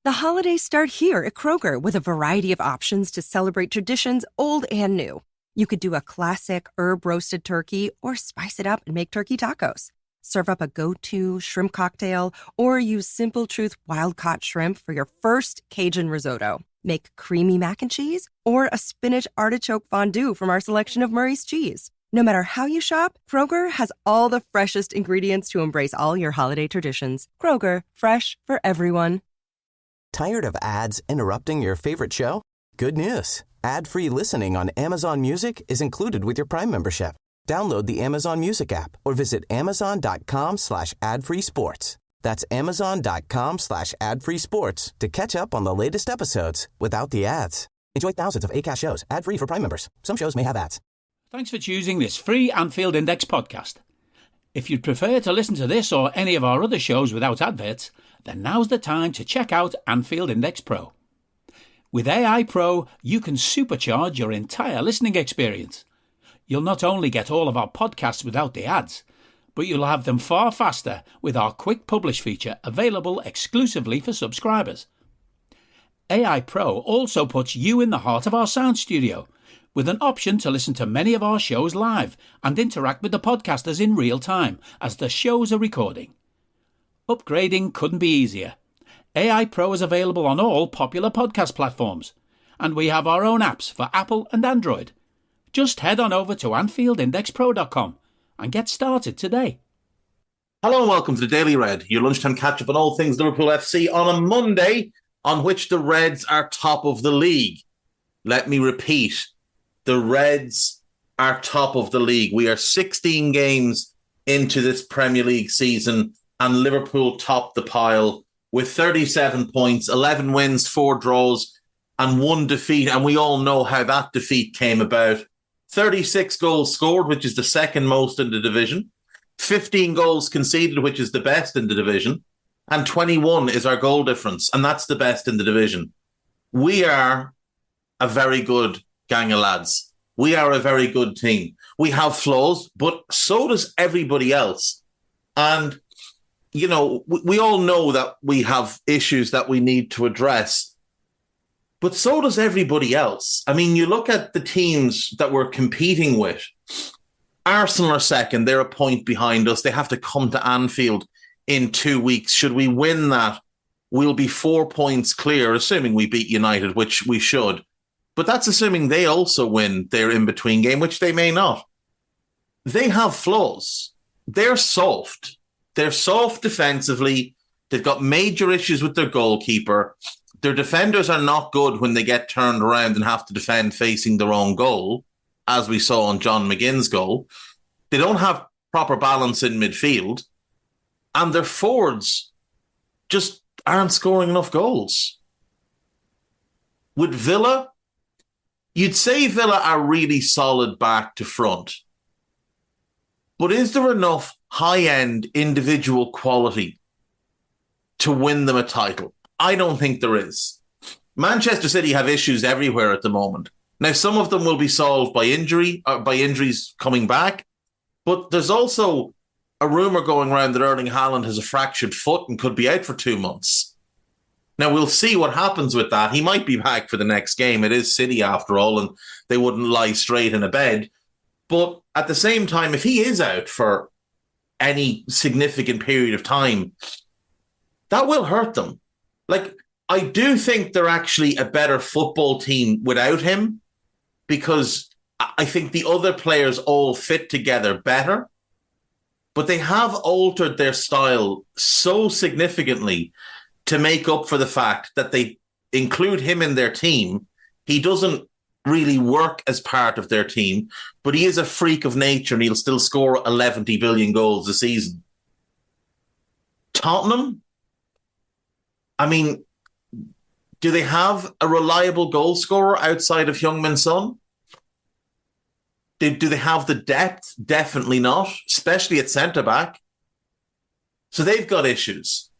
The holidays start here at Kroger with a variety of options to celebrate traditions old and new. You could do a classic herb-roasted turkey or spice it up and make turkey tacos. Serve up a go-to shrimp cocktail or use Simple Truth wild-caught shrimp for your first Cajun risotto. Make creamy mac and cheese or a spinach artichoke fondue from our selection of Murray's cheese. No matter how you shop, Kroger has all the freshest ingredients to embrace all your holiday traditions. Kroger, fresh for everyone. Tired of ads interrupting your favorite show? Good news. Ad-free listening on Amazon Music is included with your Prime membership. Download the Amazon Music app or visit amazon.com/ad-free sports. That's amazon.com/ad-free sports to catch up on the latest episodes without the ads. Enjoy thousands of Acast shows ad-free for Prime members. Some shows may have ads. Thanks for choosing this free Anfield Index podcast. If you'd prefer to listen to this or any of our other shows without adverts, then now's the time to check out Anfield Index Pro. With AI Pro, you can supercharge your entire listening experience. You'll not only get all of our podcasts without the ads, but you'll have them far faster with our Quick Publish feature available exclusively for subscribers. AI Pro also puts you in the heart of our sound studio, with an option to listen to many of our shows live and interact with the podcasters in real time as the shows are recording. Upgrading couldn't be easier. AI Pro is available on all popular podcast platforms, and we have our own apps for Apple and Android. Just head on over to AnfieldIndexPro.com and get started today. Hello and welcome to the Daily Red, your lunchtime catch-up on all things Liverpool FC on a Monday on which the Reds are top of the league. Let me repeat, the Reds are top of the league. We are 16 games into this Premier League season and Liverpool top the pile with 37 points, 11 wins, 4 draws and 1 defeat. And we all know how that defeat came about. 36 goals scored, which is the second most in the division. 15 goals conceded, which is the best in the division. And 21 is our goal difference, and that's the best in the division. We are a very good gang of lads. We are a very good team. We have flaws, but so does everybody else. And, you know, we all know that we have issues that we need to address, but so does everybody else. I mean, you look at the teams that we're competing with. Arsenal are second. They're a point behind us. They have to come to Anfield in 2 weeks. Should we win that, we'll be 4 points clear, assuming we beat United, which we should. But that's assuming they also win their in-between game, which they may not. They have flaws. They're soft. They're soft defensively. They've got major issues with their goalkeeper. Their defenders are not good when they get turned around and have to defend facing their own goal, as we saw on John McGinn's goal. They don't have proper balance in midfield. And their forwards just aren't scoring enough goals. With Villa, you'd say Villa are really solid back to front. But is there enough high-end individual quality to win them a title? I don't think there is. Manchester City have issues everywhere at the moment. Now, some of them will be solved by injury, or by injuries coming back. But there's also a rumour going around that Erling Haaland has a fractured foot and could be out for 2 months. Now, we'll see what happens with that. He might be back for the next game. It is City, after all, and they wouldn't lie straight in a bed. But at the same time, if he is out for any significant period of time, that will hurt them. Like, I do think they're actually a better football team without him, because I think the other players all fit together better. But they have altered their style so significantly to make up for the fact that they include him in their team. He doesn't really work as part of their team, but he is a freak of nature and he'll still score 11 billion goals a season. Tottenham, I mean, do they have a reliable goal scorer outside of Heung-min Son? Do they have the depth? Definitely not, especially at centre-back. So they've got issues.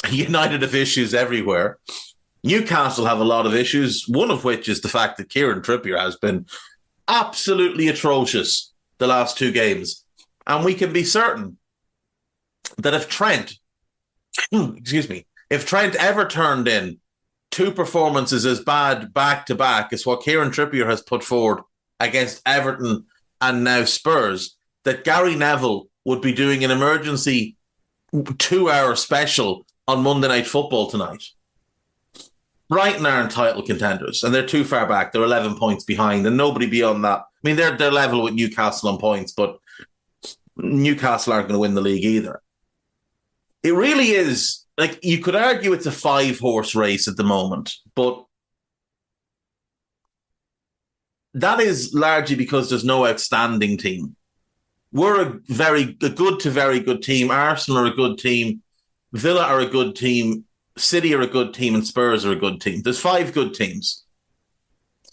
United have issues everywhere. Newcastle have a lot of issues, one of which is the fact that Kieran Trippier has been absolutely atrocious the last 2 games. And we can be certain that if If Trent ever turned in 2 performances as bad back-to-back as what Kieran Trippier has put forward against Everton and now Spurs, that Gary Neville would be doing an emergency 2-hour special on Monday Night Football tonight. Brighton aren't title contenders, and they're too far back. They're 11 points behind, and nobody beyond that. I mean, they're level with Newcastle on points, but Newcastle aren't going to win the league either. It really is, like, you could argue it's a 5-horse race at the moment, but that is largely because there's no outstanding team. We're a good to very good team. Arsenal are a good team. Villa are a good team. City are a good team, and Spurs are a good team. There's 5 good teams.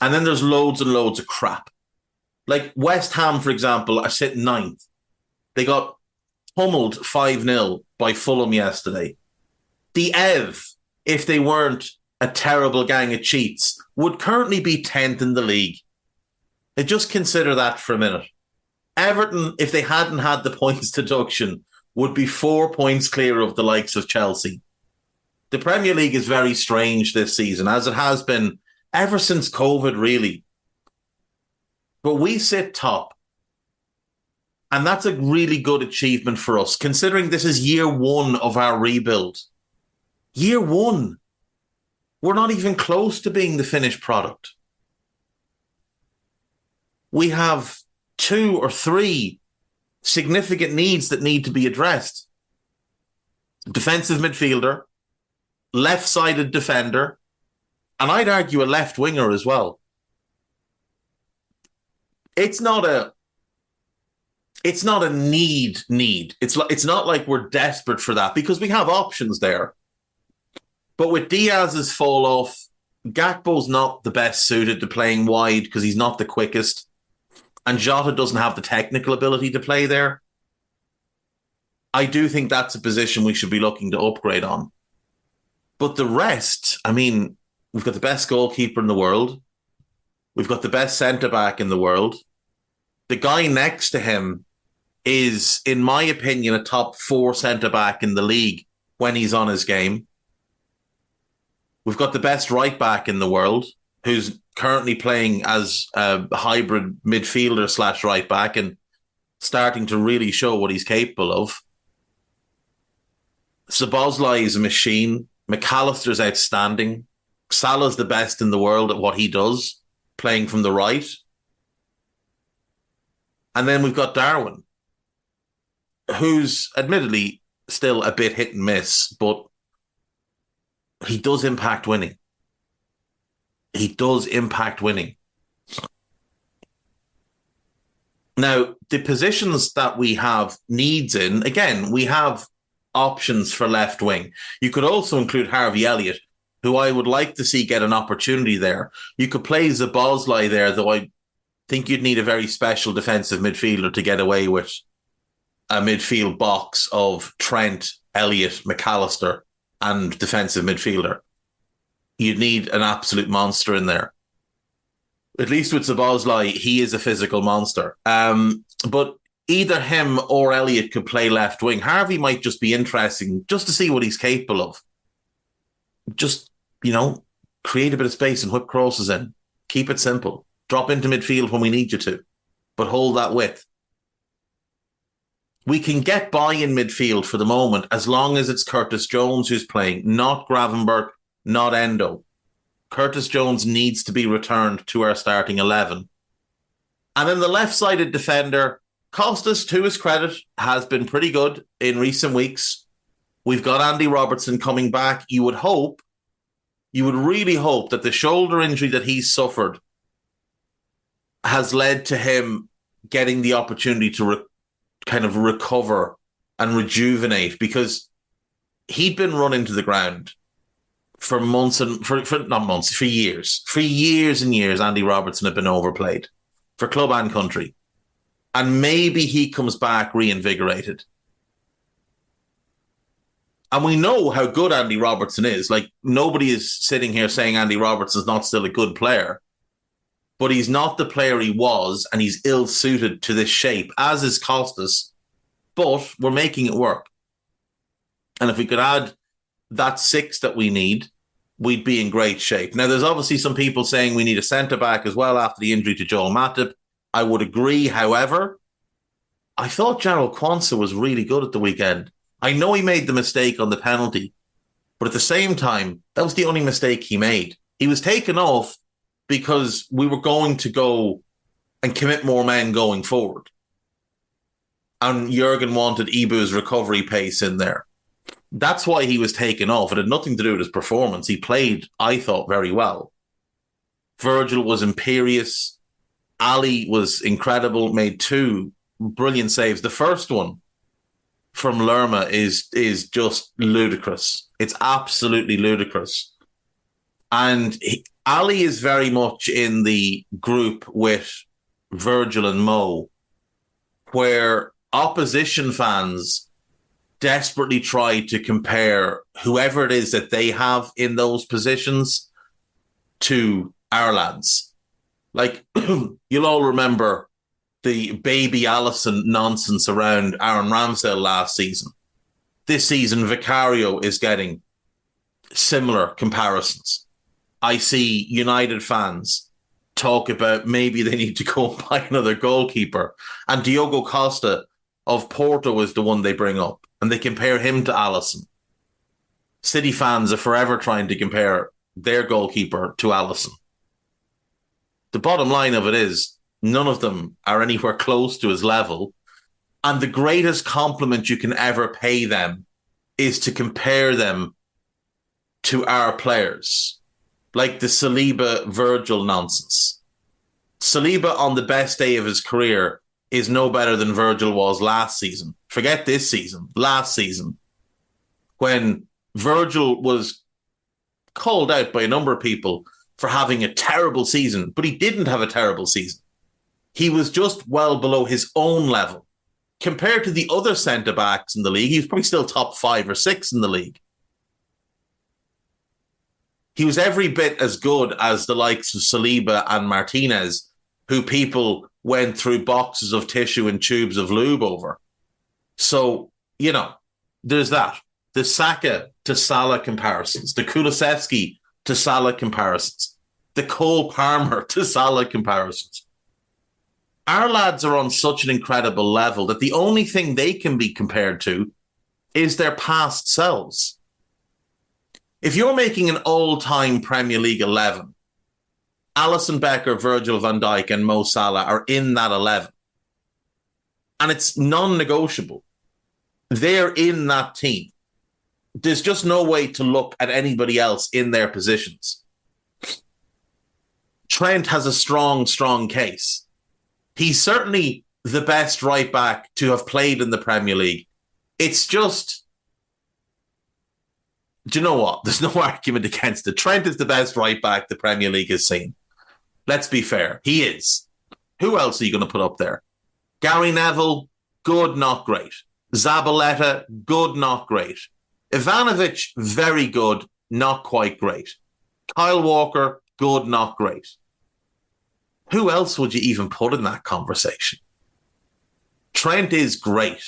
And then there's loads and loads of crap. Like West Ham, for example, are sitting 9th. They got pummeled 5-0 by Fulham yesterday. The Ev, if they weren't a terrible gang of cheats, would currently be 10th in the league. And just consider that for a minute. Everton, if they hadn't had the points deduction, would be 4 points clear of the likes of Chelsea. The Premier League is very strange this season, as it has been ever since COVID, really. But we sit top. And that's a really good achievement for us, considering this is year 1 of our rebuild. Year 1. We're not even close to being the finished product. We have 2 or 3 significant needs that need to be addressed. Defensive midfielder, left-sided defender, and I'd argue a left winger as well. It's not a need. It's not like we're desperate for that because we have options there. But with Diaz's fall off, Gakpo's not the best suited to playing wide because he's not the quickest, and Jota doesn't have the technical ability to play there. I do think that's a position we should be looking to upgrade on. But the rest, I mean, we've got the best goalkeeper in the world. We've got the best centre-back in the world. The guy next to him is, in my opinion, a top 4 centre-back in the league when he's on his game. We've got the best right-back in the world, who's currently playing as a hybrid midfielder / right-back and starting to really show what he's capable of. Szoboszlai is a machine. McAllister's outstanding. Salah's the best in the world at what he does, playing from the right. And then we've got Darwin, who's admittedly still a bit hit and miss, but he does impact winning. He does impact winning. Now, the positions that we have needs in, again, we have options for left wing. You could also include Harvey Elliott, who I would like to see get an opportunity there. You could play Szoboszlai there, though I think you'd need a very special defensive midfielder to get away with a midfield box of Trent, Elliott, McAllister, and defensive midfielder. You'd need an absolute monster in there. At least with Szoboszlai, he is a physical monster. But either him or Elliott could play left wing. Harvey might just be interesting just to see what he's capable of. Just, create a bit of space and whip crosses in. Keep it simple. Drop into midfield when we need you to, but hold that width. We can get by in midfield for the moment as long as it's Curtis Jones who's playing, not Gravenberch, not Endo. Curtis Jones needs to be returned to our starting 11. And then the left-sided defender, Costas, to his credit, has been pretty good in recent weeks. We've got Andy Robertson coming back. You would really hope that the shoulder injury that he's suffered has led to him getting the opportunity to kind of recover and rejuvenate, because he'd been run into the ground for months and for years. For years and years, Andy Robertson had been overplayed for club and country. And maybe he comes back reinvigorated. And we know how good Andy Robertson is. Like, nobody is sitting here saying Andy Robertson's not still a good player. But he's not the player he was, and he's ill-suited to this shape, as is Costas. But we're making it work. And if we could add that 6 that we need, we'd be in great shape. Now, there's obviously some people saying we need a centre-back as well after the injury to Joel Matip. I would agree. However, I thought Jarrell Quansah was really good at the weekend. I know he made the mistake on the penalty, but at the same time, that was the only mistake he made. He was taken off because we were going to go and commit more men going forward. And Jurgen wanted Ibu's recovery pace in there. That's why he was taken off. It had nothing to do with his performance. He played, I thought, very well. Virgil was imperious. Ali was incredible, made 2 brilliant saves. The first one from Lerma is just ludicrous. It's absolutely ludicrous. And Ali is very much in the group with Virgil and Mo, where opposition fans desperately try to compare whoever it is that they have in those positions to our lads. Like, you'll all remember the baby Alisson nonsense around Aaron Ramsdale last season. This season, Vicario is getting similar comparisons. I see United fans talk about maybe they need to go and buy another goalkeeper. And Diogo Costa of Porto is the one they bring up, and they compare him to Alisson. City fans are forever trying to compare their goalkeeper to Alisson. The bottom line of it is, none of them are anywhere close to his level. And the greatest compliment you can ever pay them is to compare them to our players. Like the Saliba Virgil nonsense. Saliba on the best day of his career is no better than Virgil was last season. Forget this season, last season, when Virgil was called out by a number of people for having a terrible season, but he didn't have a terrible season. He was just well below his own level. Compared to the other centre-backs in the league, he was probably still top 5 or 6 in the league. He was every bit as good as the likes of Saliba and Martinez, who people went through boxes of tissue and tubes of lube over. So, you know, there's that. The Saka to Salah comparisons, the Kulusevski to Salah comparisons, the Cole Palmer to Salah comparisons. Our lads are on such an incredible level that the only thing they can be compared to is their past selves. If you're making an all-time Premier League 11, Alisson Becker, Virgil van Dijk and Mo Salah are in that 11. And it's non-negotiable. They're in that team. There's just no way to look at anybody else in their positions. Trent has a strong, strong case. He's certainly the best right back to have played in the Premier League. It's just, do you know what? There's no argument against it. Trent is the best right back the Premier League has seen. Let's be fair. He is. Who else are you going to put up there? Gary Neville, good, not great. Zabaleta, good, not great. Ivanovic, very good, not quite great. Kyle Walker, good, not great. Who else would you even put in that conversation? Trent is great.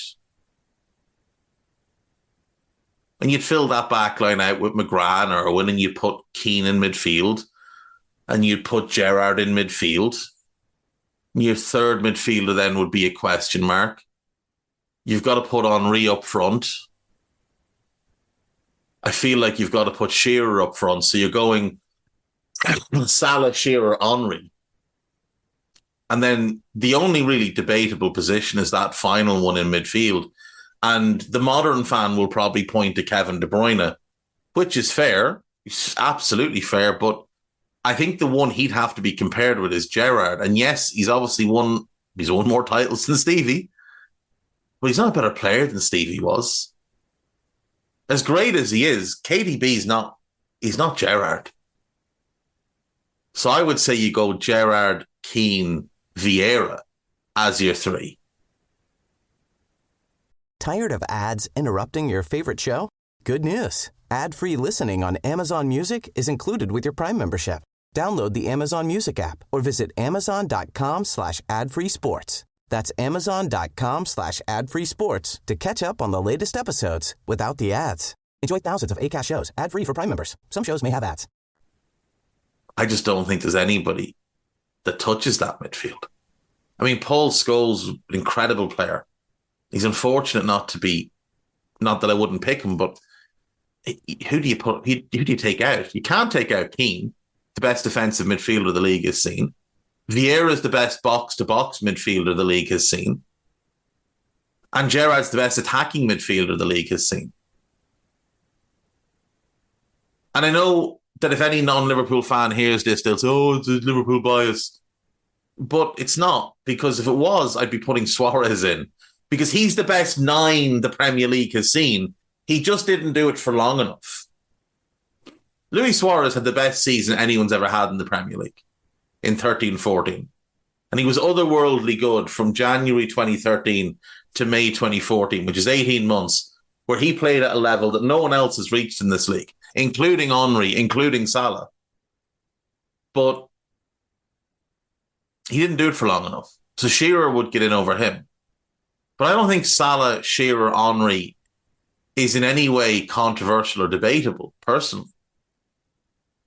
And you'd fill that back line out with McGrath or Owen, and you'd put Keane in midfield, and you'd put Gerrard in midfield. Your third midfielder then would be a question mark. You've got to put Henry up front. I feel like you've got to put Shearer up front. So you're going Salah, Shearer, Henry. And then the only really debatable position is that final one in midfield. And the modern fan will probably point to Kevin De Bruyne, which is fair. It's absolutely fair. But I think the one he'd have to be compared with is Gerrard. And yes, he's obviously won more titles than Stevie. But he's not a better player than Stevie was. As great as he is, KDB's not, he's not Gerrard. So I would say you go Gerrard, Keane, Vieira as your three. Tired of ads interrupting your favorite show? Good news. Ad-free listening on Amazon Music is included with your Prime membership. Download the Amazon Music app or visit amazon.com/ad-free sports. That's amazon.com/ad-free sports to catch up on the latest episodes without the ads. Enjoy thousands of Acast shows ad-free for Prime members. Some shows may have ads. I just don't think there's anybody that touches that midfield. I mean, Paul Scholes, an incredible player. He's unfortunate not that I wouldn't pick him, but who do you take out? You can't take out Keane, the best defensive midfielder the league has seen. Vieira is the best box-to-box midfielder the league has seen. And Gerrard's the best attacking midfielder the league has seen. And I know that if any non-Liverpool fan hears this, they'll say, oh, it's a Liverpool bias. But it's not, because if it was, I'd be putting Suarez in. Because he's the best 9 the Premier League has seen. He just didn't do it for long enough. Luis Suarez had the best season anyone's ever had in the Premier League in 13-14. And he was otherworldly good from January 2013 to May 2014, which is 18 months, where he played at a level that no one else has reached in this league, including Henry, including Salah. But he didn't do it for long enough. So Shearer would get in over him. But I don't think Salah, Shearer, Henry is in any way controversial or debatable, personally.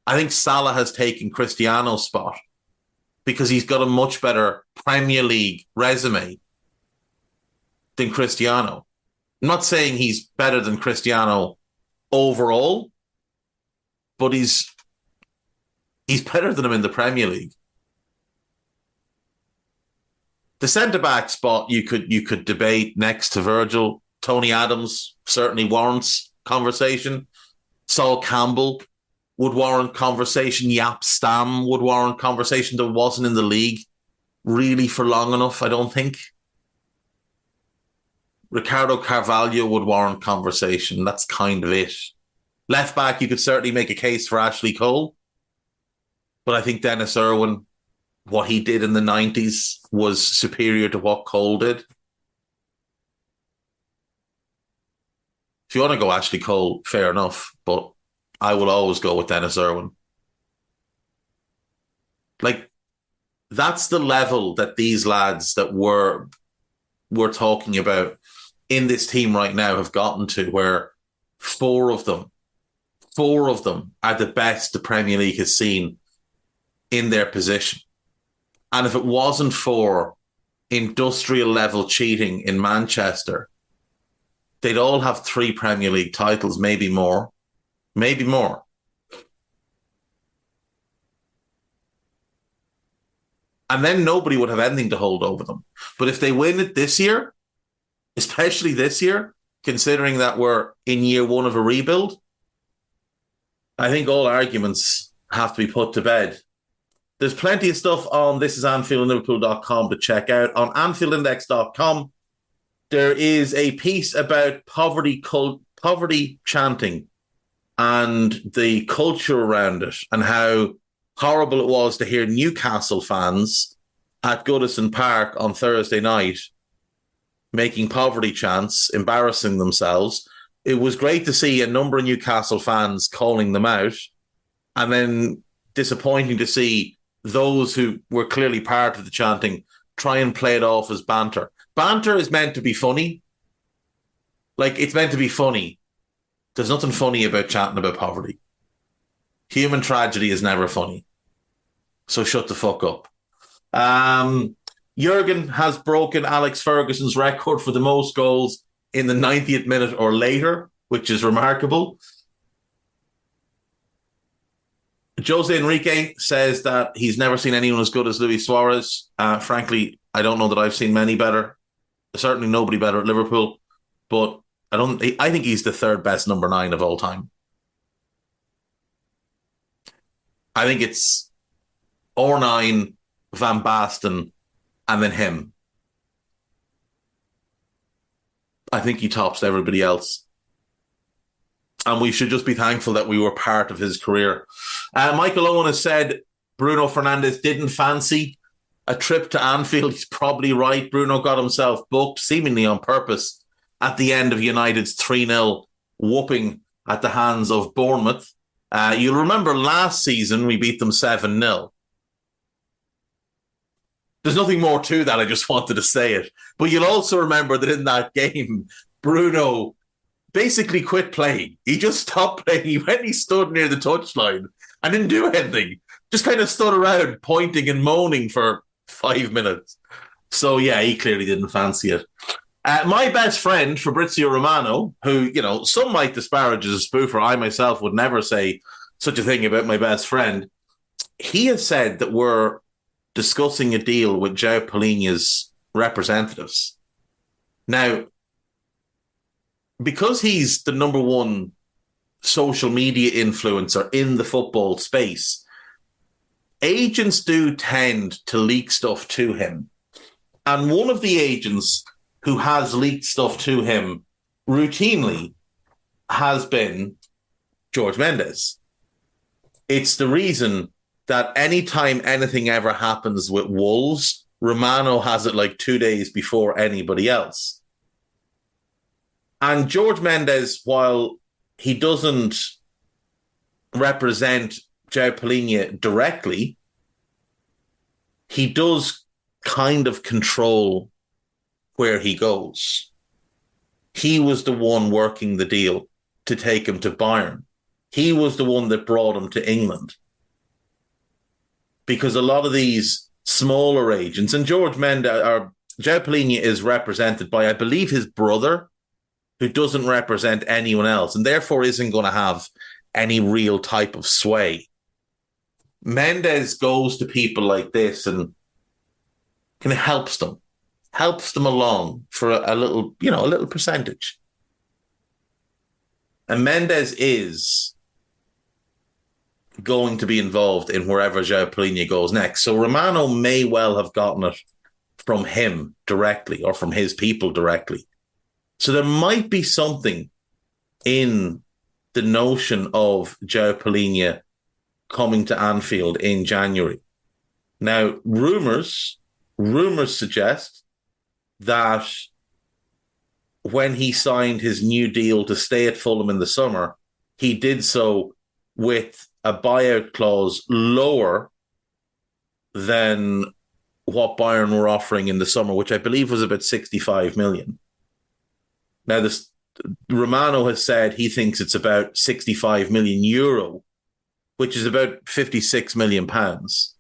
I think Salah has taken Cristiano's spot because he's got a much better Premier League resume than Cristiano. I'm not saying he's better than Cristiano overall, but he's better than him in the Premier League. The centre-back spot you could debate next to Virgil. Tony Adams certainly warrants conversation. Sol Campbell would warrant conversation. Jaap Stam would warrant conversation that wasn't in the league really for long enough, I don't think. Ricardo Carvalho would warrant conversation. That's kind of it. Left back, you could certainly make a case for Ashley Cole. But I think Dennis Irwin, what he did in the 90s was superior to what Cole did. If you want to go Ashley Cole, fair enough. But I will always go with Dennis Irwin. Like, that's the level that these lads that we're talking about in this team right now have gotten to, where four of them are the best the Premier League has seen in their position. And if it wasn't for industrial level cheating in Manchester, they'd all have 3 Premier League titles, maybe more. Maybe more. And then nobody would have anything to hold over them. But if they win it this year, especially this year, considering that we're in year 1 of a rebuild, I think all arguments have to be put to bed. There's plenty of stuff on thisisanfieldandliverpool.com to check out. On AnfieldIndex.com, there is a piece about poverty chanting and the culture around it, and how horrible it was to hear Newcastle fans at Goodison Park on Thursday night making poverty chants, embarrassing themselves. It was great to see a number of Newcastle fans calling them out, and then disappointing to see those who were clearly part of the chanting try and play it off as banter. Banter is meant to be funny. Like, it's meant to be funny. There's nothing funny about chanting about poverty. Human tragedy is never funny. So shut the fuck up. Jurgen has broken Alex Ferguson's record for the most goals in the 90th minute or later, which is remarkable. Jose Enrique says that he's never seen anyone as good as Luis Suarez. Frankly, I don't know that I've seen many better. Certainly nobody better at Liverpool. But I think he's the 3rd best number 9 of all time. I think it's R9, Van Basten, and then him. I think he tops everybody else. And we should just be thankful that we were part of his career. Michael Owen has said Bruno Fernandes didn't fancy a trip to Anfield. He's probably right. Bruno got himself booked, seemingly on purpose, at the end of United's 3-0 whooping at the hands of Bournemouth. You'll remember last season we beat them 7-0. There's nothing more to that. I just wanted to say it. But you'll also remember that in that game, Bruno basically quit playing. He just stopped playing. He went and he stood near the touchline and didn't do anything. Just kind of stood around pointing and moaning for 5 minutes. So, yeah, he clearly didn't fancy it. My best friend, Fabrizio Romano, who, some might disparage as a spoofer. I myself would never say such a thing about my best friend. He has said that we're discussing a deal with João Palhinha's representatives. Now, because he's the number one social media influencer in the football space, agents do tend to leak stuff to him. And one of the agents who has leaked stuff to him routinely has been George Mendes. It's the reason that anytime anything ever happens with Wolves, Romano has it like 2 days before anybody else. And George Mendes, while he doesn't represent João Palhinha directly, he does kind of control where he goes. He was the one working the deal to take him to Bayern. He was the one that brought him to England. Because a lot of these smaller agents, and George Mendes, or João Palhinha is represented by, I believe, his brother, who doesn't represent anyone else, and therefore isn't going to have any real type of sway. Mendes goes to people like this and kind of helps them along for a little, a little percentage. And Mendes is going to be involved in wherever João Palhinha goes next. So Romano may well have gotten it from him directly or from his people directly. So there might be something in the notion of João Palhinha coming to Anfield in January. Now, rumours suggest that when he signed his new deal to stay at Fulham in the summer, he did so with a buyout clause lower than what Bayern were offering in the summer, which I believe was about 65 million. Now, Romano has said he thinks it's about 65 million euro, which is about 56 million pounds.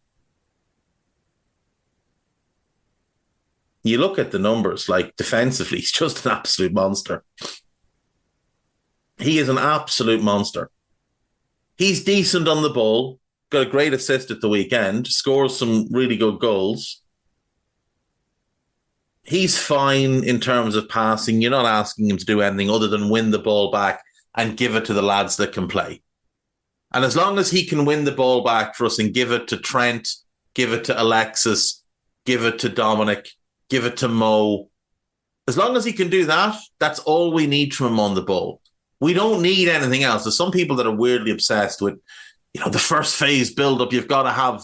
You look at the numbers, like defensively, he's just an absolute monster. He is an absolute monster. He's decent on the ball, got a great assist at the weekend, scores some really good goals. He's fine in terms of passing. You're not asking him to do anything other than win the ball back and give it to the lads that can play. And as long as he can win the ball back for us and give it to Trent, give it to Alexis, give it to Dominic, give it to Mo, as long as he can do that, that's all we need from him on the ball. We don't need anything else. There's some people that are weirdly obsessed with, the first phase build-up. You've got to have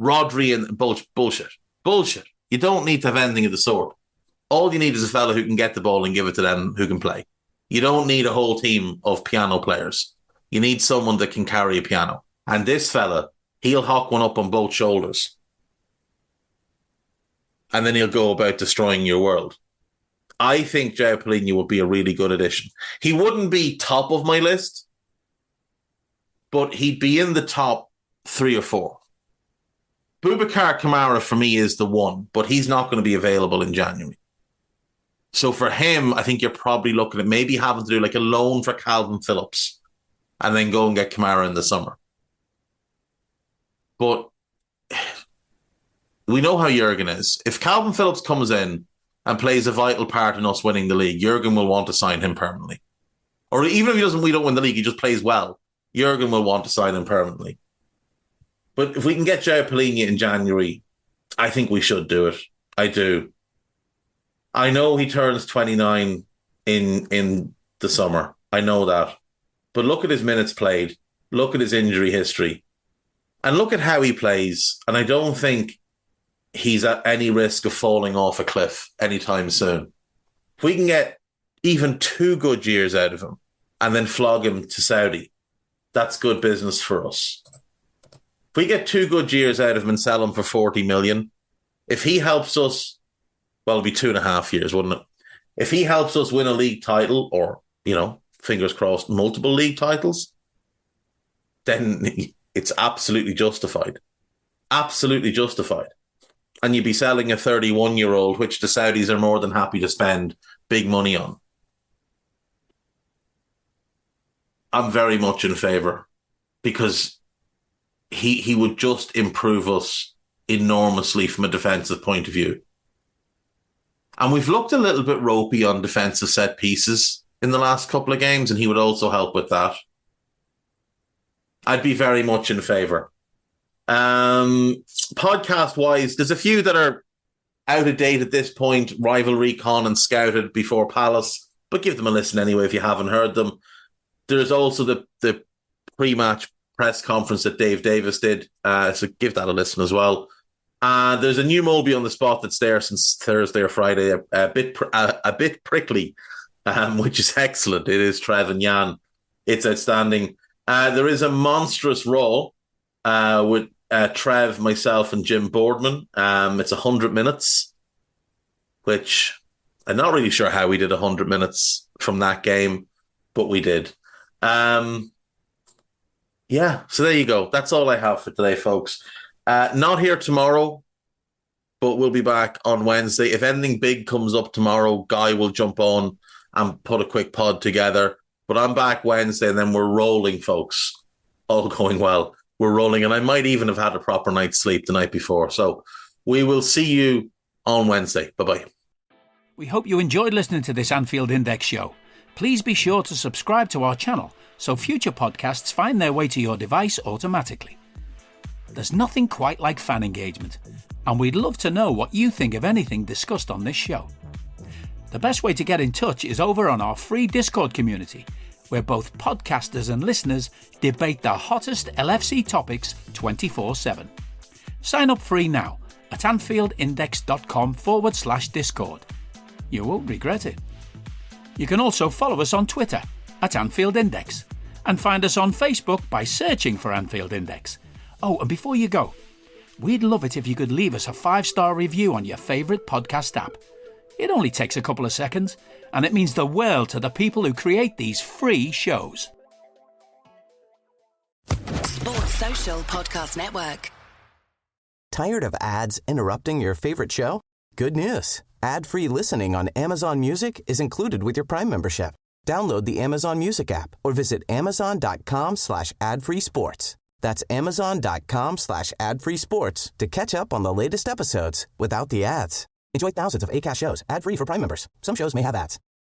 Rodri and bullshit. You don't need to have anything of the sort. All you need is a fella who can get the ball and give it to them who can play. You don't need a whole team of piano players. You need someone that can carry a piano. And this fella, he'll hawk one up on both shoulders. And then he'll go about destroying your world. I think João Palhinha would be a really good addition. He wouldn't be top of my list, but he'd be in the top 3 or 4. Boubacar Kamara for me is the one, but he's not going to be available in January. So for him, I think you're probably looking at maybe having to do like a loan for Calvin Phillips and then go and get Kamara in the summer. But we know how Jurgen is. If Calvin Phillips comes in and plays a vital part in us winning the league, Jurgen will want to sign him permanently. Or even if we don't win the league, he just plays well, Jurgen will want to sign him permanently. But if we can get João Palhinha in January, I think we should do it. I do. I know he turns 29 in the summer. I know that. But look at his minutes played. Look at his injury history. And look at how he plays. And I don't think he's at any risk of falling off a cliff anytime soon. If we can get even 2 good years out of him and then flog him to Saudi, that's good business for us. If we get 2 good years out of him and sell him for 40 million, if he helps us, well, it'll be 2.5 years, wouldn't it? If he helps us win a league title or, fingers crossed, multiple league titles, then it's absolutely justified. Absolutely justified. And you'd be selling a 31-year-old, which the Saudis are more than happy to spend big money on. I'm very much in favour because he would just improve us enormously from a defensive point of view. And we've looked a little bit ropey on defensive set pieces in the last couple of games, and he would also help with that. I'd be very much in favour. Podcast-wise, there's a few that are out of date at this point, Rivalry Con and Scouted before Palace, but give them a listen anyway if you haven't heard them. There's also the pre-match press conference that Dave Davis did, so give that a listen as well. There's a new Moby on the spot that's there since Thursday or Friday, a bit prickly, which is excellent. It is Trev and Jan. It's outstanding. There is a monstrous Raw with Trev, myself, and Jim Boardman. It's 100 minutes, which I'm not really sure how we did 100 minutes from that game, but we did. So there you go. That's all I have for today, folks. Not here tomorrow, but we'll be back on Wednesday. If anything big comes up tomorrow, Guy will jump on and put a quick pod together. But I'm back Wednesday, and then we're rolling, folks. All going well. We're rolling, and I might even have had a proper night's sleep the night before. So we will see you on Wednesday. Bye-bye. We hope you enjoyed listening to this Anfield Index show. Please be sure to subscribe to our channel so future podcasts find their way to your device automatically. There's nothing quite like fan engagement, and we'd love to know what you think of anything discussed on this show. The best way to get in touch is over on our free Discord community, where both podcasters and listeners debate the hottest LFC topics 24/7. Sign up free now at AnfieldIndex.com/Discord. You won't regret it. You can also follow us on Twitter at Anfield Index and find us on Facebook by searching for Anfield Index. Oh, and before you go, we'd love it if you could leave us a 5-star review on your favourite podcast app. It only takes a couple of seconds, and it means the world to the people who create these free shows. Sports Social Podcast Network. Tired of ads interrupting your favorite show? Good news. Ad-free listening on Amazon Music is included with your Prime membership. Download the Amazon Music app or visit amazon.com/ad-free sports. That's amazon.com/ad-free sports to catch up on the latest episodes without the ads. Enjoy thousands of Acast shows ad-free for Prime members. Some shows may have ads.